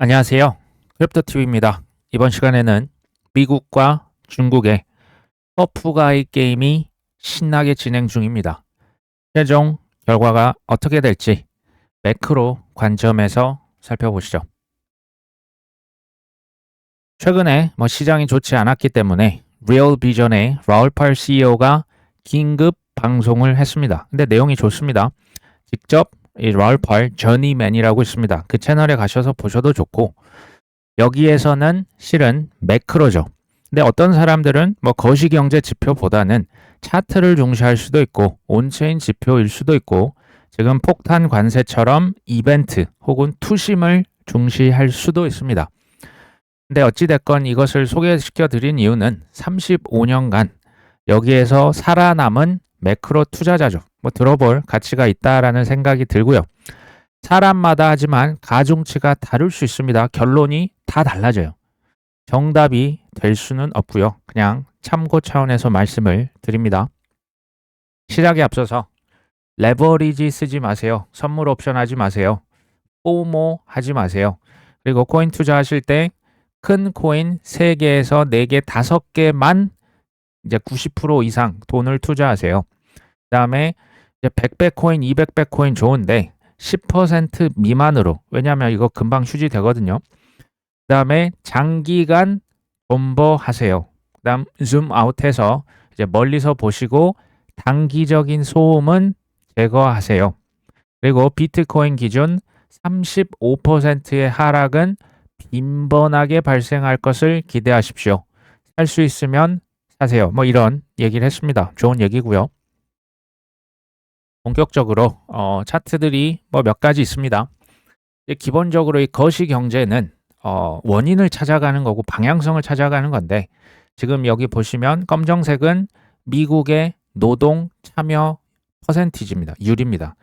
안녕하세요. 크립토TV입니다. 이번 시간에는 미국과 중국의 퍼프가이 게임이 신나게 진행 중입니다. 최종 결과가 어떻게 될지 매크로 관점에서 살펴보시죠. 최근에 시장이 좋지 않았기 때문에 리얼비전의 라울 팔 CEO가 긴급 방송을 했습니다. 근데 내용이 좋습니다. 직접 이 라울 팔 저니맨이라고 있습니다. 그 채널에 가셔서 보셔도 좋고, 여기에서는 실은 매크로죠. 근데 어떤 사람들은 거시경제 지표보다는 차트를 중시할 수도 있고 온체인 지표일 수도 있고 지금 폭탄 관세처럼 이벤트 혹은 투심을 중시할 수도 있습니다. 근데 어찌됐건 이것을 소개시켜 드린 이유는 35년간 여기에서 살아남은 매크로 투자자죠. 들어볼 가치가 있다라는 생각이 들고요. 사람마다 하지만 가중치가 다를 수 있습니다. 결론이 다 달라져요. 정답이 될 수는 없고요. 그냥 참고 차원에서 말씀을 드립니다. 시작에 앞서서 레버리지 쓰지 마세요. 선물 옵션 하지 마세요. 포모 하지 마세요. 그리고 코인 투자하실 때 큰 코인 3개에서 4개, 5개만 이제 90% 이상 돈을 투자하세요. 그다음에 이제 100배 코인, 200배 코인 좋은데 10% 미만으로, 왜냐하면 이거 금방 휴지되거든요. 그다음에 장기간 존버하세요. 그다음 줌 아웃해서 이제 멀리서 보시고 단기적인 소음은 제거하세요. 그리고 비트코인 기준 35%의 하락은 빈번하게 발생할 것을 기대하십시오. 살 수 있으면 사세요. 이런 얘기를 했습니다. 좋은 얘기고요. 본격적으로 차트들이 몇 가지 있습니다. 기본적으로 이 거시 경제는 원인을 찾아가는 거고 방향성을 찾아가는 건데, 지금 여기 보시면 검정색은 미국의 노동 참여 퍼센티지입니다. 율입니다.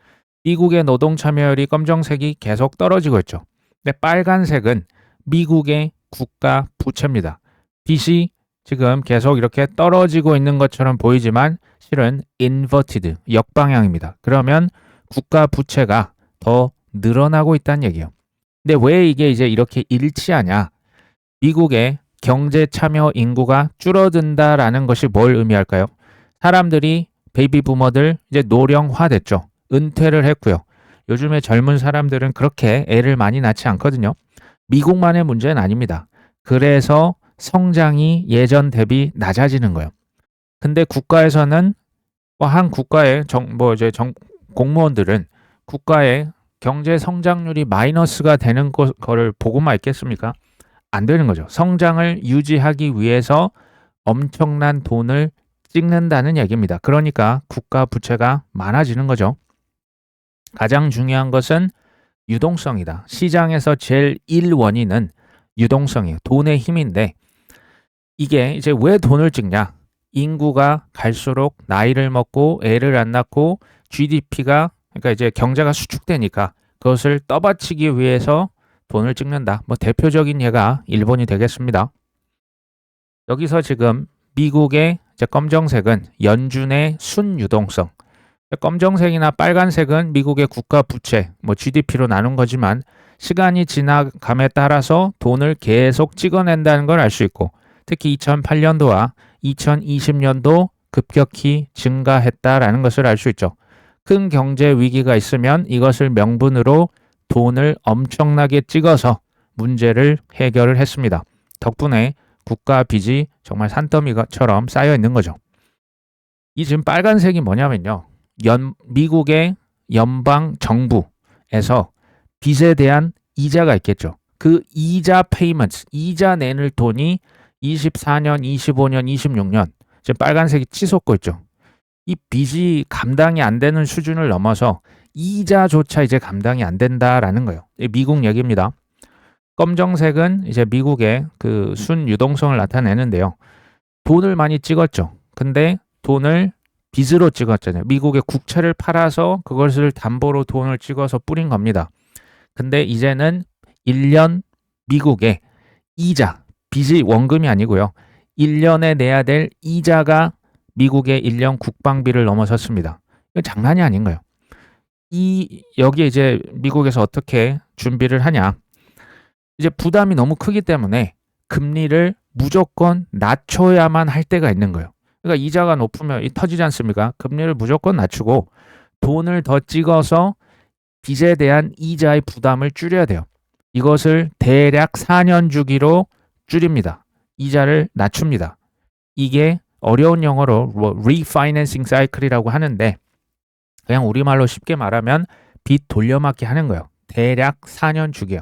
미국의 노동 참여율이 검정색이 계속 떨어지고 있죠. 근데 빨간색은 미국의 국가 부채입니다. 빚이 지금 계속 이렇게 떨어지고 있는 것처럼 보이지만 실은 인버티드, 역방향입니다. 그러면 국가 부채가 더 늘어나고 있다는 얘기예요. 근데 왜 이게 이제 이렇게 일치하냐? 미국의 경제 참여 인구가 줄어든다라는 것이 뭘 의미할까요? 사람들이 베이비 부머들 이제 노령화 됐죠. 은퇴를 했고요. 요즘에 젊은 사람들은 그렇게 애를 많이 낳지 않거든요. 미국만의 문제는 아닙니다. 그래서 성장이 예전 대비 낮아지는 거예요. 근데 국가에서는 한 국가의 공무원들은 국가의 경제 성장률이 마이너스가 되는 거를 보고만 있겠습니까? 안 되는 거죠. 성장을 유지하기 위해서 엄청난 돈을 찍는다는 얘기입니다. 그러니까 국가 부채가 많아지는 거죠. 가장 중요한 것은 유동성이다. 시장에서 제일 1원인은 유동성이에요. 돈의 힘인데, 이게 이제 왜 돈을 찍냐? 인구가 갈수록 나이를 먹고 애를 안 낳고 GDP가, 그러니까 이제 경제가 수축되니까 그것을 떠받치기 위해서 돈을 찍는다. 대표적인 예가 일본이 되겠습니다. 여기서 지금 미국의 이제 검정색은 연준의 순유동성, 검정색이나 빨간색은 미국의 국가 부채, GDP로 나눈 거지만 시간이 지나감에 따라서 돈을 계속 찍어낸다는 걸 알 수 있고, 특히 2008년도와 2020년도 급격히 증가했다라는 것을 알 수 있죠. 큰 경제 위기가 있으면 이것을 명분으로 돈을 엄청나게 찍어서 문제를 해결을 했습니다. 덕분에 국가 빚이 정말 산더미처럼 쌓여 있는 거죠. 이 지금 빨간색이 뭐냐면요. 미국의 연방 정부에서 빚에 대한 이자가 있겠죠. 그 이자 페이먼트, 이자 내는 돈이 24년, 25년, 26년 지금 빨간색이 치솟고 있죠. 이 빚이 감당이 안 되는 수준을 넘어서 이자조차 이제 감당이 안 된다라는 거예요. 미국 얘기입니다. 검정색은 이제 미국의 그 순유동성을 나타내는데요. 돈을 많이 찍었죠. 근데 돈을 빚으로 찍었잖아요. 미국의 국채를 팔아서 그것을 담보로 돈을 찍어서 뿌린 겁니다. 근데 이제는 1년 미국의 이자, 빚이 원금이 아니고요. 1년에 내야 될 이자가 미국의 1년 국방비를 넘어섰습니다. 이건 장난이 아닌 거예요. 여기에 이제 미국에서 어떻게 준비를 하냐. 이제 부담이 너무 크기 때문에 금리를 무조건 낮춰야만 할 때가 있는 거예요. 그러니까 이자가 높으면 터지지 않습니까? 금리를 무조건 낮추고 돈을 더 찍어서 빚에 대한 이자의 부담을 줄여야 돼요. 이것을 대략 4년 주기로 줄입니다. 이자를 낮춥니다. 이게 어려운 영어로 refinancing cycle이라고 하는데 그냥 우리말로 쉽게 말하면 빚 돌려막기 하는 거예요. 대략 4년 주기요.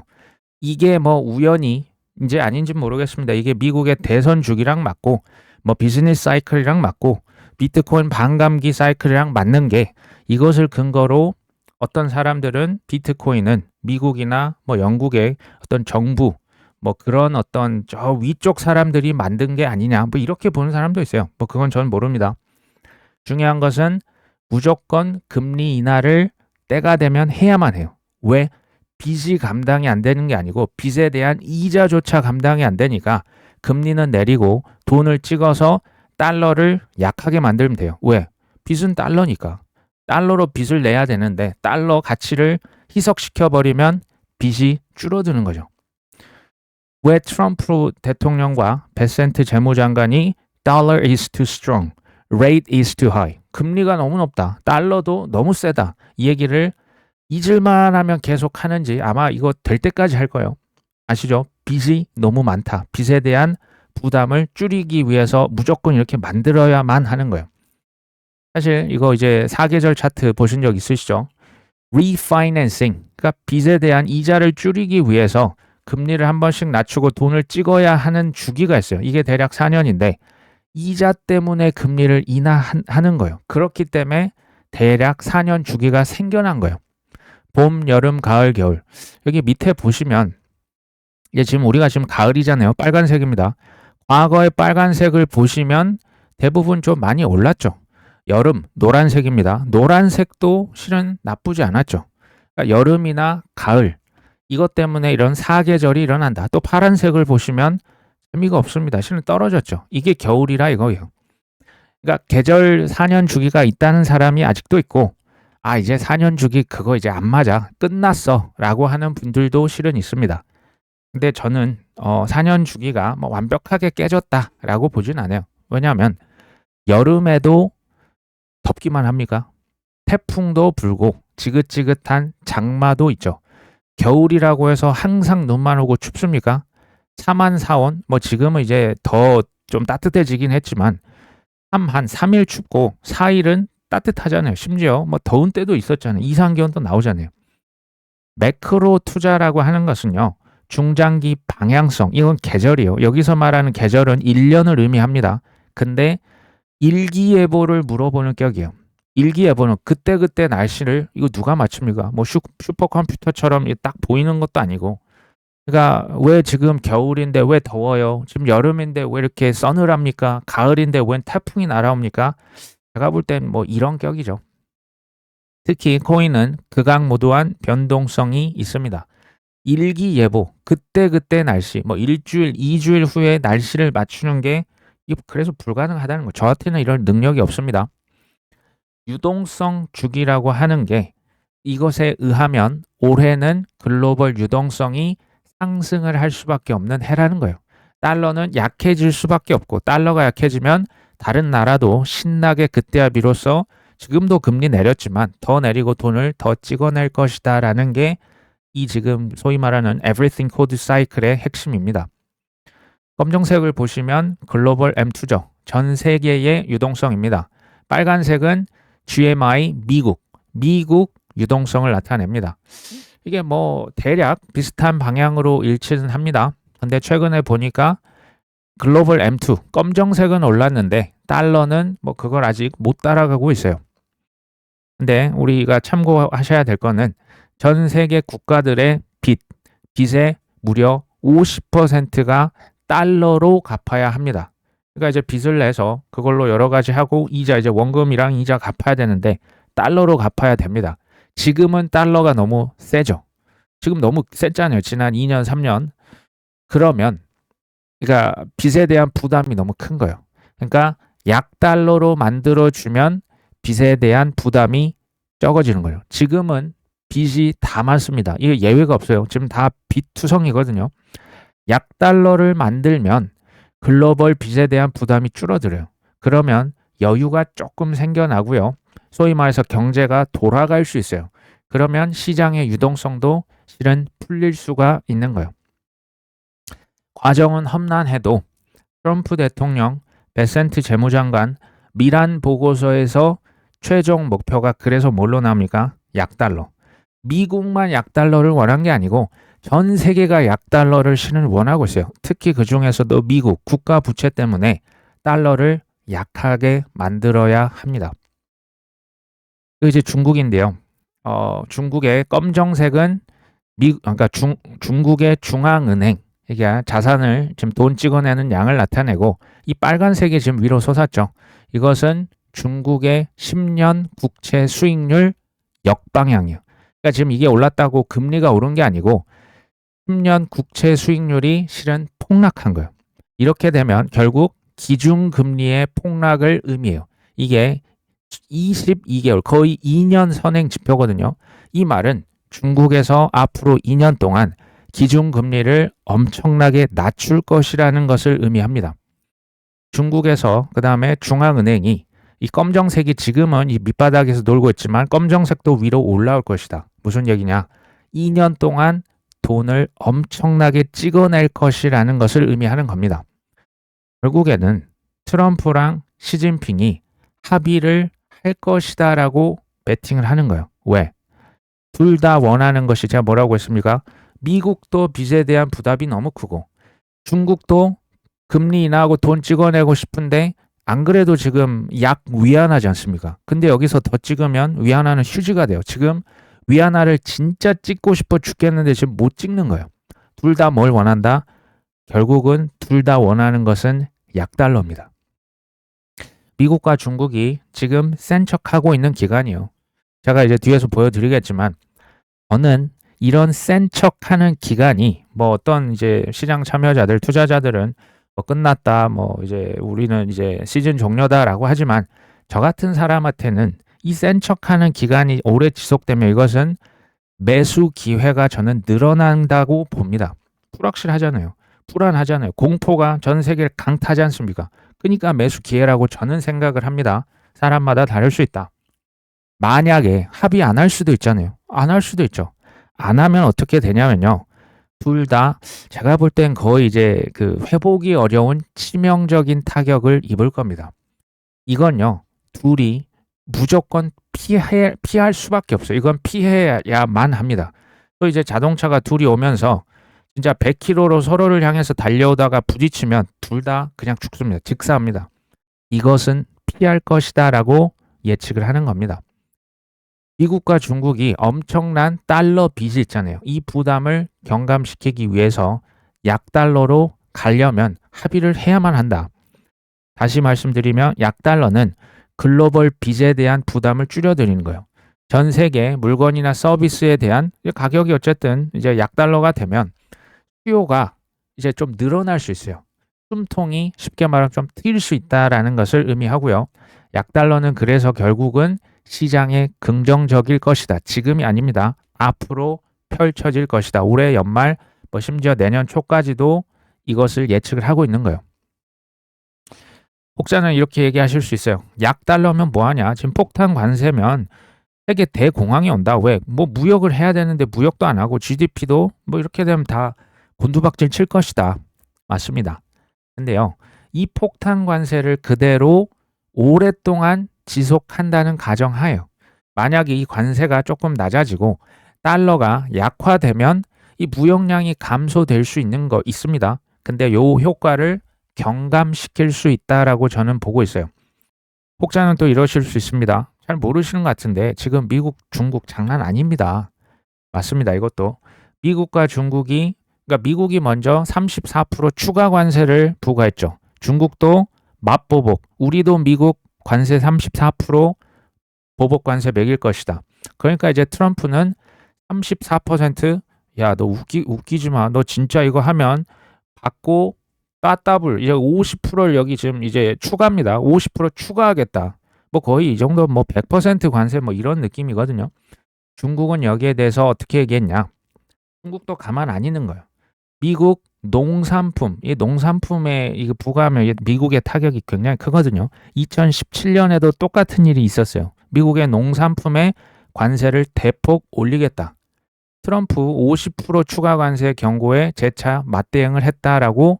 이게 뭐 우연히 이제 아닌지 모르겠습니다. 이게 미국의 대선 주기랑 맞고 뭐 비즈니스 사이클이랑 맞고 비트코인 반감기 사이클이랑 맞는 게 이것을 근거로 어떤 사람들은 비트코인은 미국이나 뭐 영국의 어떤 정부 뭐 그런 어떤 저 위쪽 사람들이 만든 게 아니냐 뭐 이렇게 보는 사람도 있어요. 뭐 그건 저는 모릅니다. 중요한 것은 무조건 금리 인하를 때가 되면 해야만 해요. 왜? 빚이 감당이 안 되는 게 아니고 빚에 대한 이자조차 감당이 안 되니까 금리는 내리고 돈을 찍어서 달러를 약하게 만들면 돼요. 왜? 빚은 달러니까. 달러로 빚을 내야 되는데 달러 가치를 희석시켜버리면 빚이 줄어드는 거죠. 왜 트럼프 대통령과 베센트 재무장관이 Dollar is too strong, rate is too high. 금리가 너무 높다. 달러도 너무 세다. 이 얘기를 잊을만 하면 계속 하는지 아마 이거 될 때까지 할 거예요. 아시죠? 빚이 너무 많다. 빚에 대한 부담을 줄이기 위해서 무조건 이렇게 만들어야만 하는 거예요. 사실 이거 이제 사계절 차트 보신 적 있으시죠? refinancing, 그러니까 빚에 대한 이자를 줄이기 위해서 금리를 한 번씩 낮추고 돈을 찍어야 하는 주기가 있어요. 이게 대략 4년인데 이자 때문에 금리를 인하하는 거예요. 그렇기 때문에 대략 4년 주기가 생겨난 거예요. 봄, 여름, 가을, 겨울. 여기 밑에 보시면 이게 지금 우리가 지금 가을이잖아요. 빨간색입니다. 과거의 빨간색을 보시면 대부분 좀 많이 올랐죠. 여름, 노란색입니다. 노란색도 실은 나쁘지 않았죠. 그러니까 여름이나 가을, 이것 때문에 이런 사계절이 일어난다. 또 파란색을 보시면 의미가 없습니다. 실은 떨어졌죠. 이게 겨울이라 이거예요. 그러니까 계절 4년 주기가 있다는 사람이 아직도 있고 아 이제 4년 주기 그거 이제 안 맞아. 끝났어. 라고 하는 분들도 실은 있습니다. 근데 저는 4년 주기가 뭐 완벽하게 깨졌다라고 보진 않아요. 왜냐하면 여름에도 덥기만 합니까? 태풍도 불고 지긋지긋한 장마도 있죠. 겨울이라고 해서 항상 눈만 오고 춥습니까? 3한 4원 뭐 지금은 이제 더 좀 따뜻해지긴 했지만 한 3일 춥고 4일은 따뜻하잖아요. 심지어 뭐 더운 때도 있었잖아요. 이상기온도 나오잖아요. 매크로 투자라고 하는 것은요. 중장기 방향성, 이건 계절이에요. 여기서 말하는 계절은 1년을 의미합니다. 근데 일기예보를 물어보는 격이에요. 일기예보는 그때그때 날씨를 이거 누가 맞춥니까? 뭐 슈퍼컴퓨터처럼 딱 보이는 것도 아니고 그러니까 왜 지금 겨울인데 왜 더워요? 지금 여름인데 왜 이렇게 서늘합니까? 가을인데 웬 태풍이 날아옵니까? 제가 볼 땐 뭐 이런 격이죠. 특히 코인은 극악무도한 변동성이 있습니다. 일기예보, 그때그때 날씨, 뭐 일주일, 2주일 후에 날씨를 맞추는 게 그래서 불가능하다는 거예요. 저한테는 이런 능력이 없습니다. 유동성 주기라고 하는 게 이것에 의하면 올해는 글로벌 유동성이 상승을 할 수밖에 없는 해라는 거예요. 달러는 약해질 수밖에 없고 달러가 약해지면 다른 나라도 신나게 그때야 비로소 지금도 금리 내렸지만 더 내리고 돈을 더 찍어낼 것이다 라는 게 이 지금 소위 말하는 Everything Code Cycle의 핵심입니다. 검정색을 보시면 글로벌 M2죠. 전 세계의 유동성입니다. 빨간색은 GMI 미국 유동성을 나타냅니다. 이게 뭐 대략 비슷한 방향으로 일치는 합니다. 근데 최근에 보니까 글로벌 M2 검정색은 올랐는데 달러는 뭐 그걸 아직 못 따라가고 있어요. 근데 우리가 참고하셔야 될 거는 전 세계 국가들의 빚의 무려 50%가 달러로 갚아야 합니다. 그러니까 이제 빚을 내서 그걸로 여러 가지 하고 이자 이제 원금이랑 이자 갚아야 되는데 달러로 갚아야 됩니다. 지금은 달러가 너무 세죠. 지금 너무 셌잖아요. 지난 2년, 3년. 그러면 그러니까 빚에 대한 부담이 너무 큰 거예요. 그러니까 약달러로 만들어주면 빚에 대한 부담이 적어지는 거예요. 지금은 빚이 다 많습니다. 이게 예외가 없어요. 지금 다 빚투성이거든요. 약달러를 만들면 글로벌 빚에 대한 부담이 줄어들어요. 그러면 여유가 조금 생겨나고요. 소위 말해서 경제가 돌아갈 수 있어요. 그러면 시장의 유동성도 실은 풀릴 수가 있는 거예요. 과정은 험난해도 트럼프 대통령, 베센트 재무장관, 미란 보고서에서 최종 목표가 그래서 뭘로 나옵니까? 약달러. 미국만 약달러를 원한 게 아니고 전 세계가 약달러를 실은 원하고 있어요. 특히 그 중에서도 미국 국가 부채 때문에 달러를 약하게 만들어야 합니다. 이제 중국인데요. 중국의 검정색은 그러니까 중국의 중앙은행 이게 자산을 지금 돈 찍어내는 양을 나타내고 이 빨간색이 지금 위로 솟았죠. 이것은 중국의 10년 국채 수익률 역방향이에요. 그러니까 지금 이게 올랐다고 금리가 오른 게 아니고 10년 국채 수익률이 실은 폭락한 거예요. 이렇게 되면 결국 기준금리의 폭락을 의미해요. 이게 22개월, 거의 2년 선행 지표거든요. 이 말은 중국에서 앞으로 2년 동안 기준금리를 엄청나게 낮출 것이라는 것을 의미합니다. 중국에서 그 다음에 중앙은행이 이 검정색이 지금은 이 밑바닥에서 놀고 있지만 검정색도 위로 올라올 것이다. 무슨 얘기냐? 2년 동안 돈을 엄청나게 찍어낼 것이라는 것을 의미하는 겁니다. 결국에는 트럼프랑 시진핑이 합의를 할 것이다라고 베팅을 하는 거예요. 왜? 둘 다 원하는 것이 제가 뭐라고 했습니까? 미국도 빚에 대한 부담이 너무 크고 중국도 금리 인하하고 돈 찍어내고 싶은데 안 그래도 지금 약 위안하지 않습니까? 근데 여기서 더 찍으면 위안화는 휴지가 돼요. 지금 위안화를 진짜 찍고 싶어 죽겠는데 지금 못 찍는 거예요. 둘 다 뭘 원한다? 결국은 둘 다 원하는 것은 약달러입니다. 미국과 중국이 지금 센 척하고 있는 기간이요. 제가 이제 뒤에서 보여드리겠지만 저는 이런 센 척하는 기간이 뭐 어떤 이제 시장 참여자들, 투자자들은 뭐 끝났다, 뭐 이제 우리는 이제 시즌 종료다라고 하지만 저 같은 사람한테는 이 센 척하는 기간이 오래 지속되면 이것은 매수 기회가 저는 늘어난다고 봅니다. 불확실하잖아요. 불안하잖아요. 공포가 전 세계를 강타하지 않습니까? 그러니까 매수 기회라고 저는 생각을 합니다. 사람마다 다를 수 있다. 만약에 합의 안 할 수도 있잖아요. 안 할 수도 있죠. 안 하면 어떻게 되냐면요. 둘 다 제가 볼 땐 거의 이제 그 회복이 어려운 치명적인 타격을 입을 겁니다. 이건요. 둘이 무조건 피할 수밖에 없어요. 이건 피해야만 합니다. 또 이제 자동차가 둘이 오면서 진짜 100km로 서로를 향해서 달려오다가 부딪히면 둘 다 그냥 죽습니다. 직사합니다. 이것은 피할 것이다라고 예측을 하는 겁니다. 미국과 중국이 엄청난 달러 빚이 있잖아요. 이 부담을 경감시키기 위해서 약달러로 가려면 합의를 해야만 한다. 다시 말씀드리면 약달러는 글로벌 빚에 대한 부담을 줄여드리는 거예요. 전 세계 물건이나 서비스에 대한 가격이 어쨌든 이제 약달러가 되면 수요가 이제 좀 늘어날 수 있어요. 숨통이 쉽게 말하면 좀 트일 수 있다라는 것을 의미하고요. 약달러는 그래서 결국은 시장에 긍정적일 것이다. 지금이 아닙니다. 앞으로 펼쳐질 것이다. 올해 연말 뭐 심지어 내년 초까지도 이것을 예측을 하고 있는 거예요. 혹자는 이렇게 얘기하실 수 있어요. 약달러면 뭐하냐? 지금 폭탄 관세면 세계 대공황이 온다. 왜? 뭐 무역을 해야 되는데 무역도 안 하고 GDP도 뭐 이렇게 되면 다 곤두박질 칠 것이다. 맞습니다. 근데요. 이 폭탄 관세를 그대로 오랫동안 지속한다는 가정하에요. 만약에 이 관세가 조금 낮아지고 달러가 약화되면 이 무역량이 감소될 수 있는 거 있습니다. 근데 요 효과를 경감시킬 수 있다라고 저는 보고 있어요. 혹자는 또 이러실 수 있습니다. 잘 모르시는 것 같은데 지금 미국, 중국 장난 아닙니다. 맞습니다. 이것도 미국과 중국이 그러니까 미국이 먼저 34% 추가 관세를 부과했죠. 중국도 맞보복. 우리도 미국 관세 34% 보복 관세 매길 것이다. 그러니까 이제 트럼프는 34% 야, 너 웃기지 마. 너 진짜 이거 하면 받고 따따블 이제 50%를 여기 지금 이제 추가입니다. 50% 추가하겠다. 뭐 거의 이 정도 뭐 100% 관세 뭐 이런 느낌이거든요. 중국은 여기에 대해서 어떻게 얘기했냐? 중국도 가만 안 있는 거예요. 미국 농산품, 이 농산품에 이거 부과하면 미국의 타격이 굉장히 크거든요. 2017년에도 똑같은 일이 있었어요. 미국의 농산품에 관세를 대폭 올리겠다. 트럼프 50% 추가 관세 경고에 재차 맞대응을 했다라고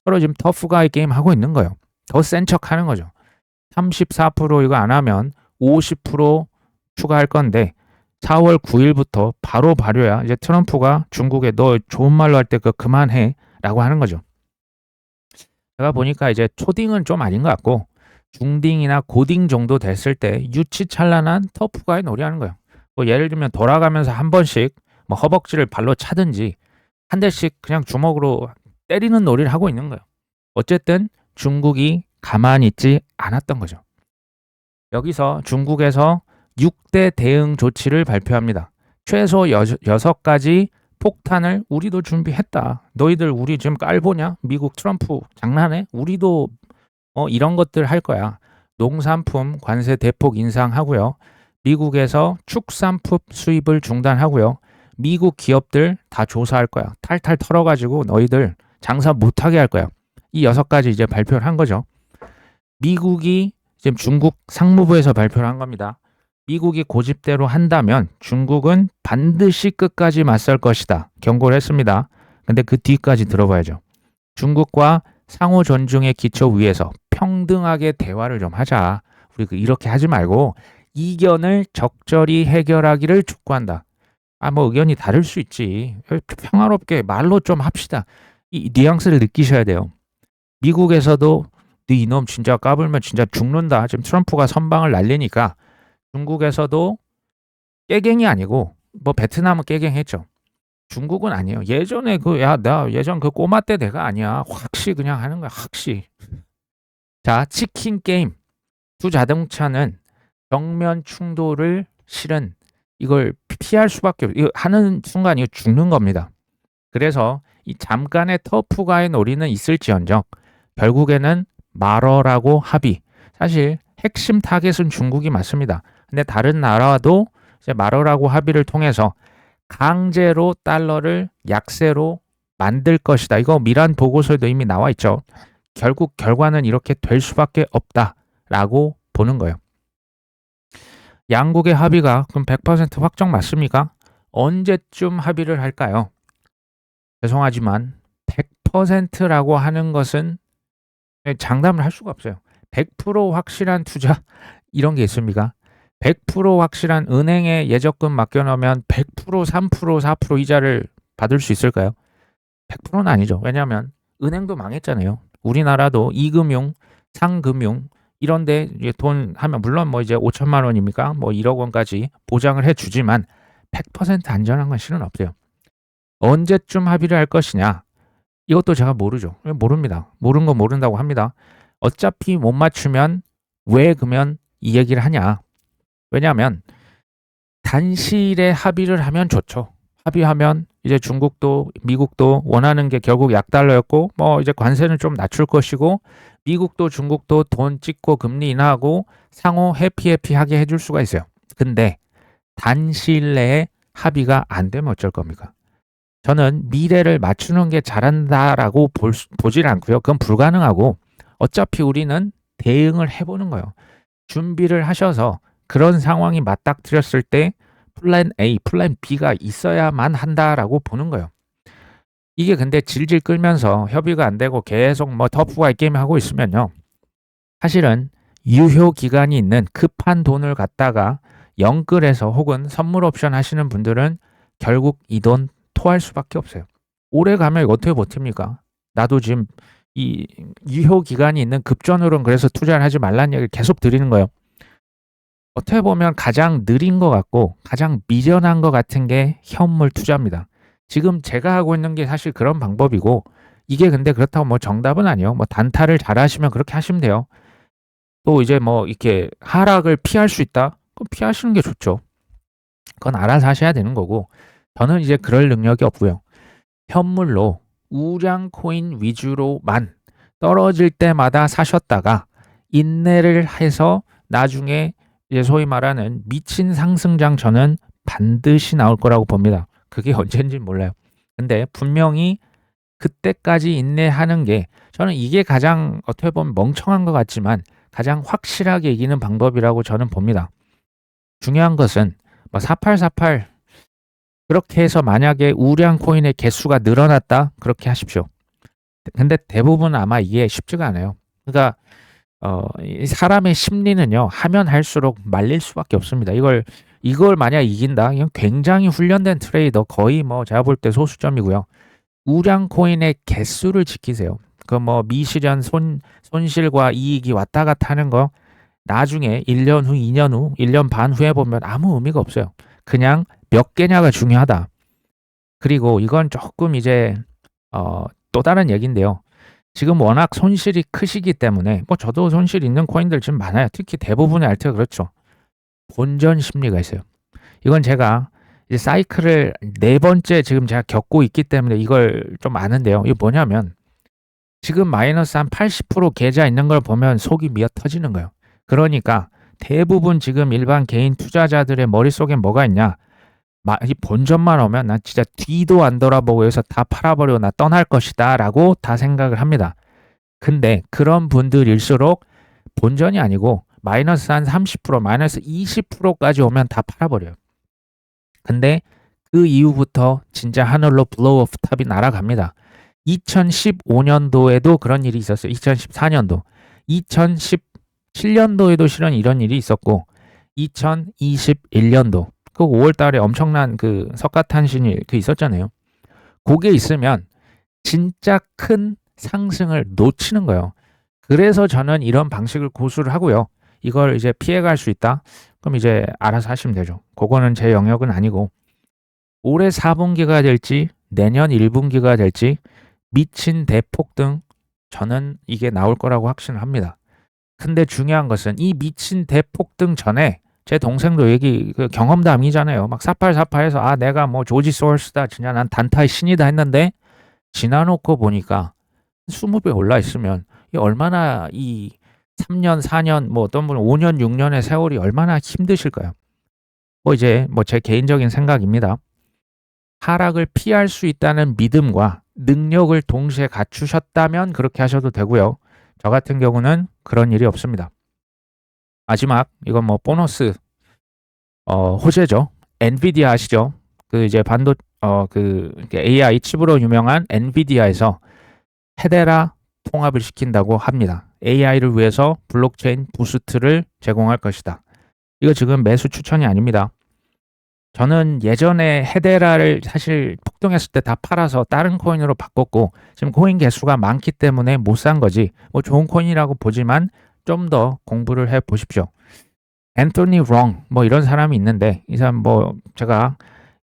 서로 지금 터프가이 게임 하고 있는 거예요. 더 센 척 하는 거죠. 34% 이거 안 하면 50% 추가할 건데 4월 9일부터 바로 발효야. 이제 트럼프가 중국에 너 좋은 말로 할 때 그거 그만해 라고 하는 거죠. 제가 보니까 이제 초딩은 좀 아닌 것 같고 중딩이나 고딩 정도 됐을 때 유치찬란한 터프가이 놀이하는 거예요. 뭐 예를 들면 돌아가면서 한 번씩 뭐 허벅지를 발로 차든지 한 대씩 그냥 주먹으로 때리는 놀이를 하고 있는 거예요. 어쨌든 중국이 가만히 있지 않았던 거죠. 여기서 중국에서 6대 대응 조치를 발표합니다. 최소 6가지 폭탄을 우리도 준비했다. 너희들 우리 지금 깔보냐? 미국 트럼프 장난해? 우리도 이런 것들 할 거야. 농산품 관세 대폭 인상하고요. 미국에서 축산품 수입을 중단하고요. 미국 기업들 다 조사할 거야. 탈탈 털어가지고 너희들 장사 못하게 할 거야. 이 6가지 이제 발표를 한 거죠. 미국이 지금 중국 상무부에서 발표를 한 겁니다. 미국이 고집대로 한다면 중국은 반드시 끝까지 맞설 것이다. 경고를 했습니다. 근데 그 뒤까지 들어봐야죠. 중국과 상호 존중의 기초 위에서 평등하게 대화를 좀 하자. 우리 이렇게 하지 말고 이견을 적절히 해결하기를 촉구한다. 뭐 의견이 다를 수 있지. 평화롭게 말로 좀 합시다. 이 뉘앙스를 느끼셔야 돼요. 미국에서도 네 이놈 진짜 까불면 진짜 죽는다. 지금 트럼프가 선방을 날리니까 중국에서도 깨갱이 아니고 뭐 베트남은 깨갱했죠. 중국은 아니에요. 예전에 나 예전 그 꼬마 때 내가 아니야. 확시 그냥 하는 거야. 확시. 자, 치킨 게임. 두 자동차는 정면 충돌을 실은 이걸 피할 수밖에 없어요. 이거 하는 순간 이거 죽는 겁니다. 그래서 이 잠깐의 터프가의 놀이는 있을지언정 결국에는 말어라고 합의. 사실 핵심 타겟은 중국이 맞습니다. 근데 다른 나라도 이제 말어라고 합의를 통해서 강제로 달러를 약세로 만들 것이다. 이거 미란 보고서에도 이미 나와 있죠. 결국 결과는 이렇게 될 수밖에 없다라고 보는 거예요. 양국의 합의가 그럼 100% 확정 맞습니까? 언제쯤 합의를 할까요? 죄송하지만 100%라고 하는 것은 장담을 할 수가 없어요. 100% 확실한 투자 이런 게 있습니까? 100% 확실한 은행에 예적금 맡겨놓으면 100% 3% 4% 이자를 받을 수 있을까요? 100%는 아니죠. 왜냐하면 은행도 망했잖아요. 우리나라도 이금융, 상금융 이런데 돈 하면 물론 뭐 이제 5천만 원입니까? 뭐 1억 원까지 보장을 해주지만 100% 안전한 건 실은 없어요. 언제쯤 합의를 할 것이냐? 이것도 제가 모르죠. 모릅니다. 모르는 거 모른다고 합니다. 어차피 못 맞추면 왜 그러면 이 얘기를 하냐? 왜냐하면 단시일에 합의를 하면 좋죠. 합의하면 이제 중국도 미국도 원하는 게 결국 약달러였고 뭐 이제 관세는 좀 낮출 것이고 미국도 중국도 돈 찍고 금리 인하하고 상호 해피하게 해줄 수가 있어요. 근데 단시일 내에 합의가 안 되면 어쩔 겁니까? 저는 미래를 맞추는 게 잘한다라고 보질 않고요. 그건 불가능하고 어차피 우리는 대응을 해보는 거예요. 준비를 하셔서 그런 상황이 맞닥뜨렸을 때 플랜 A, 플랜 B가 있어야만 한다라고 보는 거예요. 이게 근데 질질 끌면서 협의가 안 되고 계속 뭐 터프가이 게임 하고 있으면요. 사실은 유효 기간이 있는 급한 돈을 갖다가 영끌해서 혹은 선물 옵션 하시는 분들은 결국 이 돈 토할 수밖에 없어요. 오래 가면 이거 어떻게 버팁니까? 나도 지금 이 유효 기간이 있는 급전으로는 그래서 투자를 하지 말라는 얘기를 계속 드리는 거예요. 어떻게 보면 가장 느린 것 같고 가장 미련한 것 같은 게 현물 투자입니다. 지금 제가 하고 있는 게 사실 그런 방법이고 이게 근데 그렇다고 뭐 정답은 아니에요. 뭐 단타를 잘 하시면 그렇게 하시면 돼요. 또 이제 뭐 이렇게 하락을 피할 수 있다? 그럼 피하시는 게 좋죠. 그건 알아서 하셔야 되는 거고 저는 이제 그럴 능력이 없고요. 현물로 우량 코인 위주로만 떨어질 때마다 사셨다가 인내를 해서 나중에 이제 소위 말하는 미친 상승장 저는 반드시 나올 거라고 봅니다. 그게 언제인지 몰라요. 근데 분명히 그때까지 인내하는 게 저는 이게 가장 어떻게 보면 멍청한 것 같지만 가장 확실하게 이기는 방법이라고 저는 봅니다. 중요한 것은 뭐 4848 그렇게 해서 만약에 우량 코인의 개수가 늘어났다 그렇게 하십시오. 근데 대부분 아마 이게 쉽지가 않아요. 그러니까 이 사람의 심리는요 하면 할수록 말릴 수밖에 없습니다. 이걸 만약 이긴다, 이건 굉장히 훈련된 트레이더 거의 뭐 제가 볼 때 소수점이고요. 우량 코인의 개수를 지키세요. 그 뭐 미실현 손실과 이익이 왔다 갔다 하는 거 나중에 1년 후, 2년 후, 1년 반 후에 보면 아무 의미가 없어요. 그냥 몇 개냐가 중요하다. 그리고 이건 조금 이제 또 다른 얘기인데요. 지금 워낙 손실이 크시기 때문에 뭐 저도 손실 있는 코인들 지금 많아요. 특히 대부분의 알트가 그렇죠. 본전 심리가 있어요. 이건 제가 이제 사이클을 네 번째 지금 제가 겪고 있기 때문에 이걸 좀 아는데요. 이게 뭐냐면 지금 마이너스 한 80% 계좌 있는 걸 보면 속이 미어 터지는 거예요. 그러니까 대부분 지금 일반 개인 투자자들의 머릿속에 뭐가 있냐? 이 본전만 오면 나 진짜 뒤도 안 돌아보고 여기서 다 팔아버리고 나 떠날 것이다 라고 다 생각을 합니다. 근데 그런 분들일수록 본전이 아니고 마이너스 한 30%, 마이너스 20%까지 오면 다 팔아버려요. 근데 그 이후부터 진짜 하늘로 블로우 오프 탑이 날아갑니다. 2015년도에도 그런 일이 있었어요. 2014년도. 2017년도에도 실은 이런 일이 있었고 2021년도 그 5월 달에 엄청난 그 석가탄신일 그 있었잖아요. 그게 있으면 진짜 큰 상승을 놓치는 거예요. 그래서 저는 이런 방식을 고수를 하고요. 이걸 이제 피해갈 수 있다? 그럼 이제 알아서 하시면 되죠. 그거는 제 영역은 아니고 올해 4분기가 될지 내년 1분기가 될지 미친 대폭등 저는 이게 나올 거라고 확신을 합니다. 근데 중요한 것은 이 미친 대폭등 전에 제 동생도 그 경험담이잖아요. 막 4848에서 아 내가 뭐 조지 소울스다 진짜 난 단타의 신이다 했는데 지나놓고 보니까 20배 올라 있으면 이 얼마나 이 3년 4년 뭐 어떤 분은 5년 6년의 세월이 얼마나 힘드실까요? 뭐 이제 뭐 제 개인적인 생각입니다. 하락을 피할 수 있다는 믿음과 능력을 동시에 갖추셨다면 그렇게 하셔도 되고요. 저 같은 경우는 그런 일이 없습니다. 마지막 이건 뭐 보너스 호재죠. 엔비디아 아시죠? 그 이제 그 AI 칩으로 유명한 엔비디아에서 헤데라 통합을 시킨다고 합니다. AI를 위해서 블록체인 부스트를 제공할 것이다. 이거 지금 매수 추천이 아닙니다. 저는 예전에 헤데라를 사실 폭등했을 때 다 팔아서 다른 코인으로 바꿨고 지금 코인 개수가 많기 때문에 못 산 거지. 뭐 좋은 코인이라고 보지만 좀 더 공부를 해 보십시오. 앤토니 롱 뭐 이런 사람이 있는데 이 사람 뭐 제가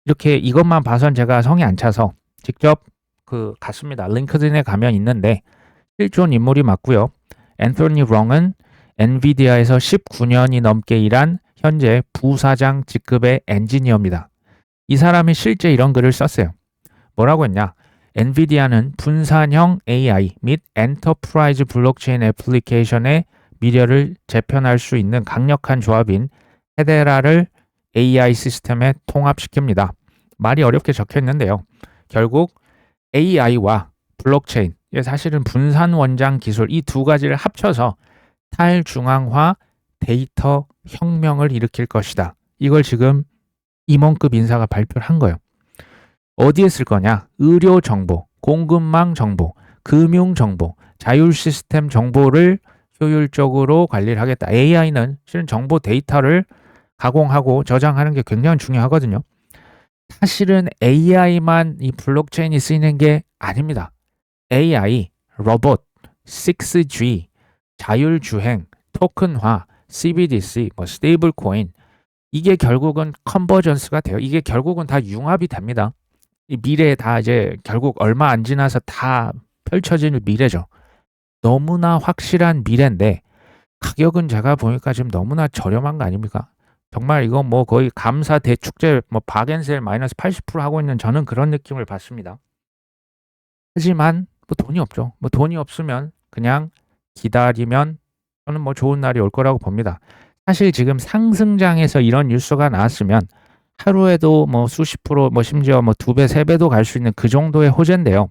이렇게 이것만 봐선 제가 성이 안 차서 직접 그 갔습니다. 링크드인에 가면 있는데 실존 인물이 맞고요. 앤토니 롱은 엔비디아에서 19년이 넘게 일한 현재 부사장 직급의 엔지니어입니다. 이 사람이 실제 이런 글을 썼어요. 뭐라고 했냐? 엔비디아는 분산형 AI 및 엔터프라이즈 블록체인 애플리케이션의 미래를 재편할 수 있는 강력한 조합인 헤데라를 AI 시스템에 통합시킵니다. 말이 어렵게 적혀 있는데요. 결국 AI와 블록체인, 사실은 분산 원장 기술 이 두 가지를 합쳐서 탈중앙화 데이터 혁명을 일으킬 것이다. 이걸 지금 임원급 인사가 발표를 한 거예요. 어디에 쓸 거냐? 의료 정보, 공급망 정보, 금융 정보, 자율 시스템 정보를 효율적으로 관리를 하겠다. AI는 실은 정보 데이터를 가공하고 저장하는 게 굉장히 중요하거든요. 사실은 AI만 이 블록체인이 쓰이는 게 아닙니다. AI, 로봇, 6G, 자율주행, 토큰화, CBDC, 뭐 스테이블 코인 이게 결국은 컨버전스가 돼요. 이게 결국은 다 융합이 됩니다. 이 미래에 다 이제 결국 얼마 안 지나서 다 펼쳐질 미래죠. 너무나 확실한 미래인데 가격은 제가 보니까 지금 너무나 저렴한 거 아닙니까? 정말 이거 뭐 거의 감사 대축제 뭐 박앤셀 마이너스 80% 하고 있는 저는 그런 느낌을 받습니다. 하지만 뭐 돈이 없죠. 뭐 돈이 없으면 그냥 기다리면 저는 뭐 좋은 날이 올 거라고 봅니다. 사실 지금 상승장에서 이런 뉴스가 나왔으면 하루에도 뭐 수십 프로, 뭐 심지어 뭐 2배, 3배도 갈 수 있는 그 정도의 호재인데요.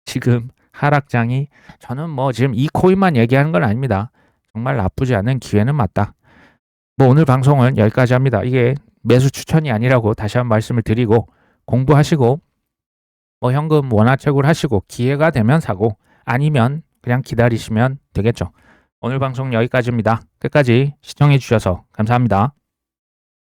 지금 하락장이, 저는 뭐 지금 이 코인만 얘기하는 건 아닙니다. 정말 나쁘지 않은 기회는 맞다. 뭐 오늘 방송은 여기까지 합니다. 이게 매수 추천이 아니라고 다시 한번 말씀을 드리고, 공부하시고 뭐 현금 원화채굴 하시고 기회가 되면 사고, 아니면 그냥 기다리시면 되겠죠. 오늘 방송 여기까지입니다. 끝까지 시청해 주셔서 감사합니다.